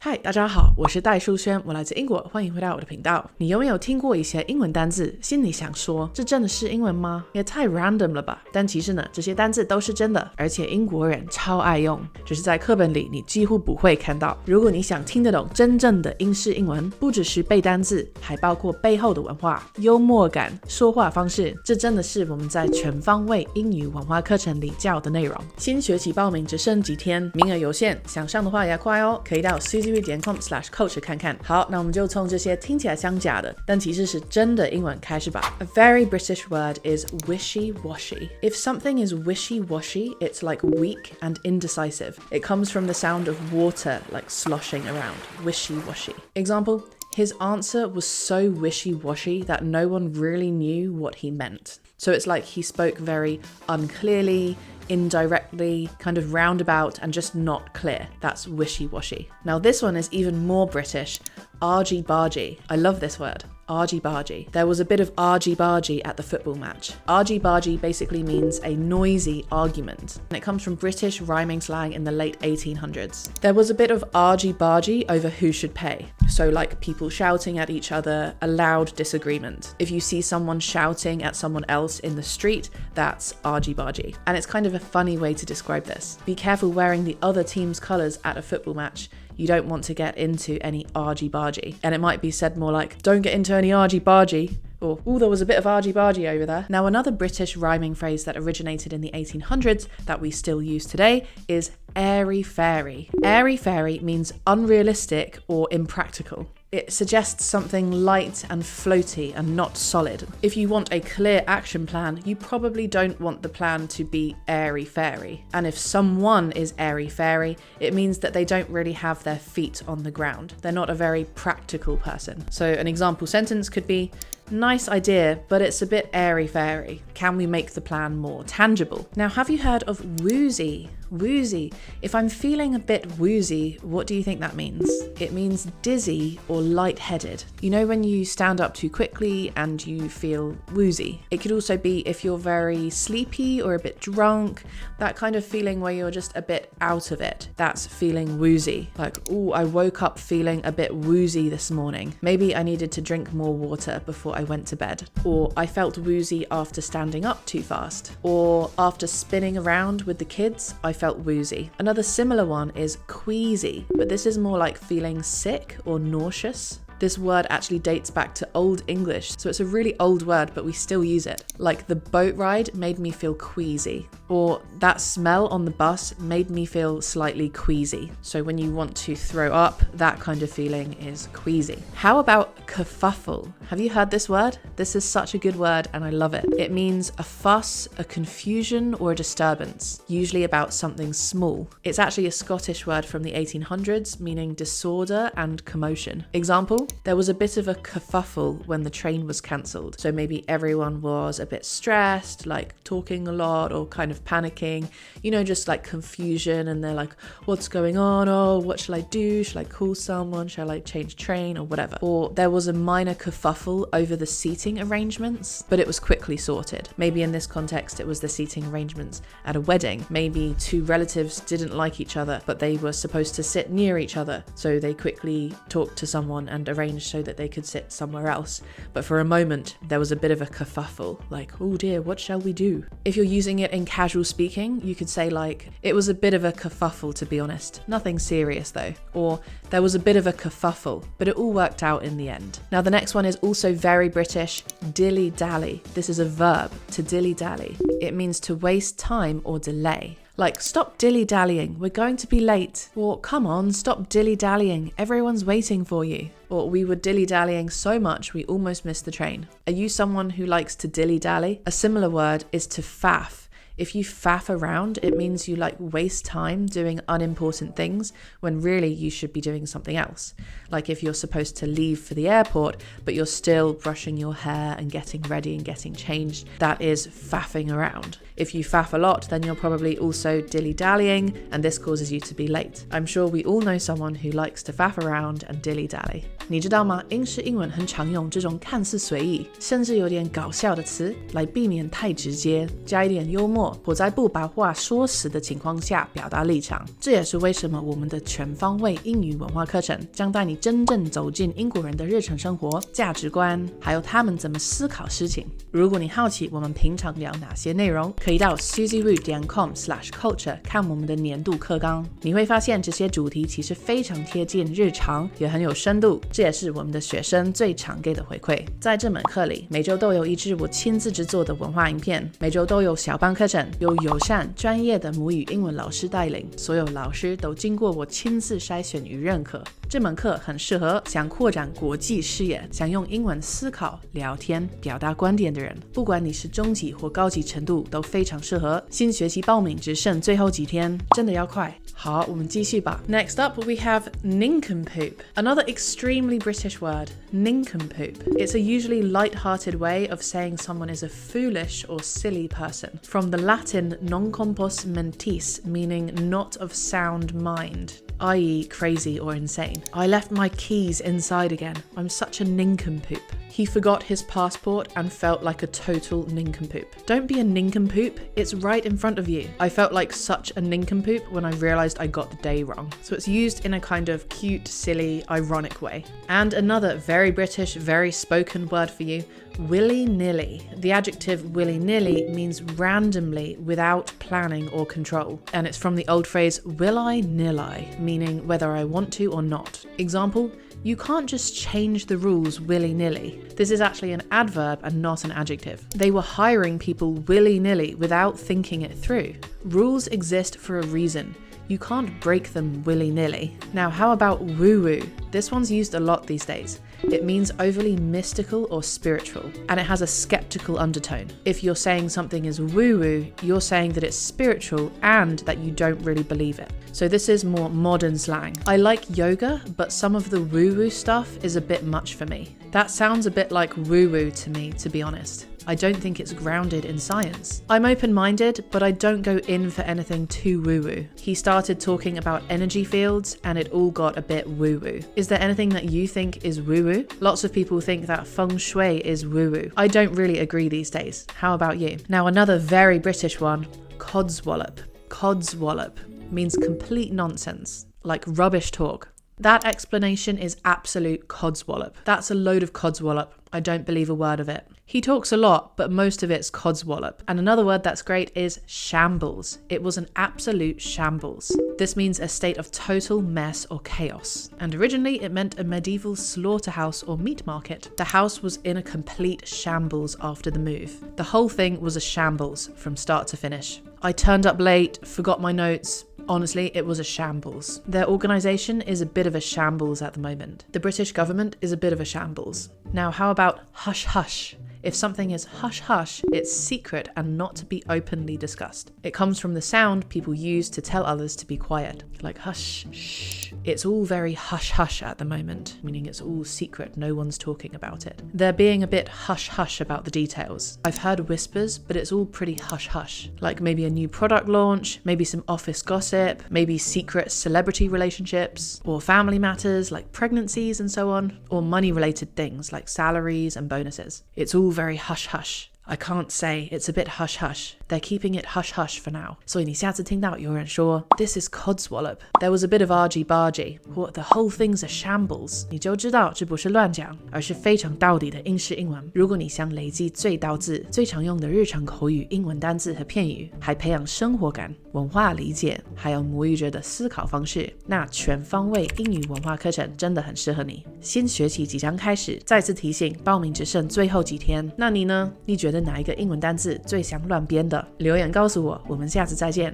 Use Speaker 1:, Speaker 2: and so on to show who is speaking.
Speaker 1: 嗨，大家好，我是戴淑轩，我来自英国，欢迎回到我的频道。你有没有听过一些英文单字，心里想说，这真的是英文吗？也太 random 了吧。但其实呢，这些单字都是真的，而且英国人超爱用，只是在课本里你几乎不会看到。如果你想听得懂真正的英式英文，不只是背单字，还包括背后的文化、幽默感、说话方式，这真的是我们在全方位英语文化课程里教的内容。新学期报名只剩几天，名额有限，想上的话也快哦，可以到 cgv.com/coach 看看。好，那我们就从这些听起来像假的，但其实是真的英文开始吧。A very British word is wishy-washy. If something is wishy-washy, it's like weak and indecisive. It comes from the sound of water like sloshing around. Wishy-washy. Example, his answer was so wishy-washy that no one really knew what he meant. So it's like he spoke very unclearly, indirectly, kind of roundabout, and just not clear. That's wishy-washy. Now this one is even more British. Argy-bargy. I love this word. Argy-bargy. There was a bit of argy-bargy at the football match. Argy-bargy basically means a noisy argument, and it comes from British rhyming slang in the late 1800s. There was a bit of argy-bargy over who should pay. So like people shouting at each other, a loud disagreement. If you see someone shouting at someone else in the street, that's argy-bargy. And it's kind of a funny way to describe this. Be careful wearing the other team's colours at a football match. You don't want to get into any argy-bargy. And it might be said more like, don't get into any argy-bargy. Or, oh, there was a bit of argy-bargy over there. Now, another British rhyming phrase that originated in the 1800s that we still use today is airy-fairy. Airy-fairy means unrealistic or impractical. It suggests something light and floaty and not solid. If you want a clear action plan, you probably don't want the plan to be airy-fairy. And if someone is airy-fairy, it means that they don't really have their feet on the ground. They're not a very practical person. So an example sentence could be, nice idea, but it's a bit airy-fairy. Can we make the plan more tangible? Now, have you heard of woozy? Woozy. If I'm feeling a bit woozy, what do you think that means? It means dizzy or lightheaded. You know when you stand up too quickly and you feel woozy? It could also be if you're very sleepy or a bit drunk, that kind of feeling where you're just a bit out of it. That's feeling woozy. Like, oh, I woke up feeling a bit woozy this morning. Maybe I needed to drink more water before I went to bed. Or I felt woozy after standing up too fast. Or after spinning around with the kids, I felt woozy. Another similar one is queasy, but this is more like feeling sick or nauseous. This word actually dates back to Old English, so it's a really old word, but we still use it. Like, the boat ride made me feel queasy, or that smell on the bus made me feel slightly queasy. So when you want to throw up, that kind of feeling is queasy. How about kerfuffle? Have you heard this word? This is such a good word and I love it. It means a fuss, a confusion, or a disturbance, usually about something small. It's actually a Scottish word from the 1800s, meaning disorder and commotion. Example, there was a bit of a kerfuffle when the train was cancelled. So maybe everyone was a bit stressed, like talking a lot or kind of panicking, you know, just like confusion, and they're like, what's going on? Oh, what shall I do? Shall I call someone? Shall I change train or whatever? Or there was a minor kerfuffle over the seating arrangements, but it was quickly sorted. Maybe in this context, it was the seating arrangements at a wedding. Maybe two relatives didn't like each other, but they were supposed to sit near each other. So they quickly talked to someone and arranged so that they could sit somewhere else. But for a moment, there was a bit of a kerfuffle, like, oh dear, what shall we do? If you're using it in casual speaking, you could say like, it was a bit of a kerfuffle, to be honest. Nothing serious though. Or there was a bit of a kerfuffle, but it all worked out in the end. Now the next one is also very British, dilly-dally. This is a verb, to dilly-dally. It means to waste time or delay. Like, stop dilly-dallying, we're going to be late. Or, come on, stop dilly-dallying, everyone's waiting for you. Or, we were dilly-dallying so much we almost missed the train. Are you someone who likes to dilly-dally? A similar word is to faff. If you faff around, it means you like waste time doing unimportant things when really you should be doing something else. Like if you're supposed to leave for the airport, but you're still brushing your hair and getting ready and getting changed, that is faffing around. If you faff a lot, then you're probably also dilly-dallying, and this causes you to be late. I'm sure we all know someone who likes to faff around and dilly-dally. 你知道吗？英式英文很常用这种看似随意，甚至有点搞笑的词，来避免太直接，加一点幽默默，或在不把话说死的情况下表达立场。这也是为什么我们的全方位英语文化课程将带你真正走进英国人的日常生活、价值观，还有他们怎么思考事情。如果你好奇我们平常聊哪些内容，可以到 susiewu.com/culture 看我们的年度课纲。你会发现这些主题其实非常贴近日常，也很有深度，这也是我们的学生最常给的回馈。在这门课里，每周都有一支我亲自制作的文化影片，每周都有小班课程，有友善专业的母语英文老师带领，所有老师都经过我亲自筛选与认可。这门课很适合想扩展国际视野、想用英文思考、聊天、表达观点的人，不管你是中级或高级程度，都非常适合。新学期报名只剩最后几天，真的要快。好，我们继续吧。Next up, we have nincompoop, another extremely British word, nincompoop. It's a usually light-hearted way of saying someone is a foolish or silly person. From the Latin non compos mentis, meaning not of sound mind, i.e. crazy or insane. I left my keys inside again. I'm such a nincompoop. He forgot his passport and felt like a total nincompoop. Don't be a nincompoop, it's right in front of you. I felt like such a nincompoop when I realized I got the day wrong. So it's used in a kind of cute, silly, ironic way. And another very British, very spoken word for you, willy-nilly. The adjective willy-nilly means randomly, without planning or control. And it's from the old phrase will I nil I, meaning whether I want to or not. Example, you can't just change the rules willy-nilly. This is actually an adverb and not an adjective. They were hiring people willy-nilly without thinking it through. Rules exist for a reason. You can't break them willy-nilly. Now, how about woo-woo? This one's used a lot these days. It means overly mystical or spiritual, and it has a skeptical undertone. If you're saying something is woo-woo, you're saying that it's spiritual and that you don't really believe it. So this is more modern slang. I like yoga, but some of the woo-woo stuff is a bit much for me. That sounds a bit like woo-woo to me, to be honest. I don't think it's grounded in science. I'm open-minded, but I don't go in for anything too woo-woo. He started talking about energy fields, and it all got a bit woo-woo. Is there anything that you think is woo-woo? Lots of people think that feng shui is woo-woo. I don't really agree these days. How about you? Now, another very British one, codswallop. Codswallop means complete nonsense, like rubbish talk. That explanation is absolute codswallop. That's a load of codswallop. I don't believe a word of it. He talks a lot, but most of it's codswallop. And another word that's great is shambles. It was an absolute shambles. This means a state of total mess or chaos. And originally it meant a medieval slaughterhouse or meat market. The house was in a complete shambles after the move. The whole thing was a shambles from start to finish. I turned up late, forgot my notes. Honestly, it was a shambles. Their organisation is a bit of a shambles at the moment. The British government is a bit of a shambles. Now, how about hush hush? If something is hush hush, it's secret and not to be openly discussed. It comes from the sound people use to tell others to be quiet, like hush, shh. It's all very hush hush at the moment, meaning it's all secret, no one's talking about it. They're being a bit hush hush about the details. I've heard whispers, but it's all pretty hush hush. Like maybe a new product launch, maybe some office gossip, maybe secret celebrity relationships, or family matters like pregnancies and so on, or money related things like salaries and bonuses. It's all very hush hush. I can't say, it's a bit hush hush. They're keeping it hush hush for now. 所以你下次听到有人说 This is codswallop, there was a bit of argy-bargy, or the whole thing's a shambles, 你就知道这不是乱讲，而是非常道理的英式英文。如果你想累积最到字、最常用的日常口语英文单字和片语，还培养生活感、文化理解，还有母语者的思考方式，那全方位英语文化课程真的很适合你。新学期即将开始，再次提醒，报名只剩最后几天。那你呢？你觉得哪一个英文单字最想乱编的？留言告诉我，我们下次再见。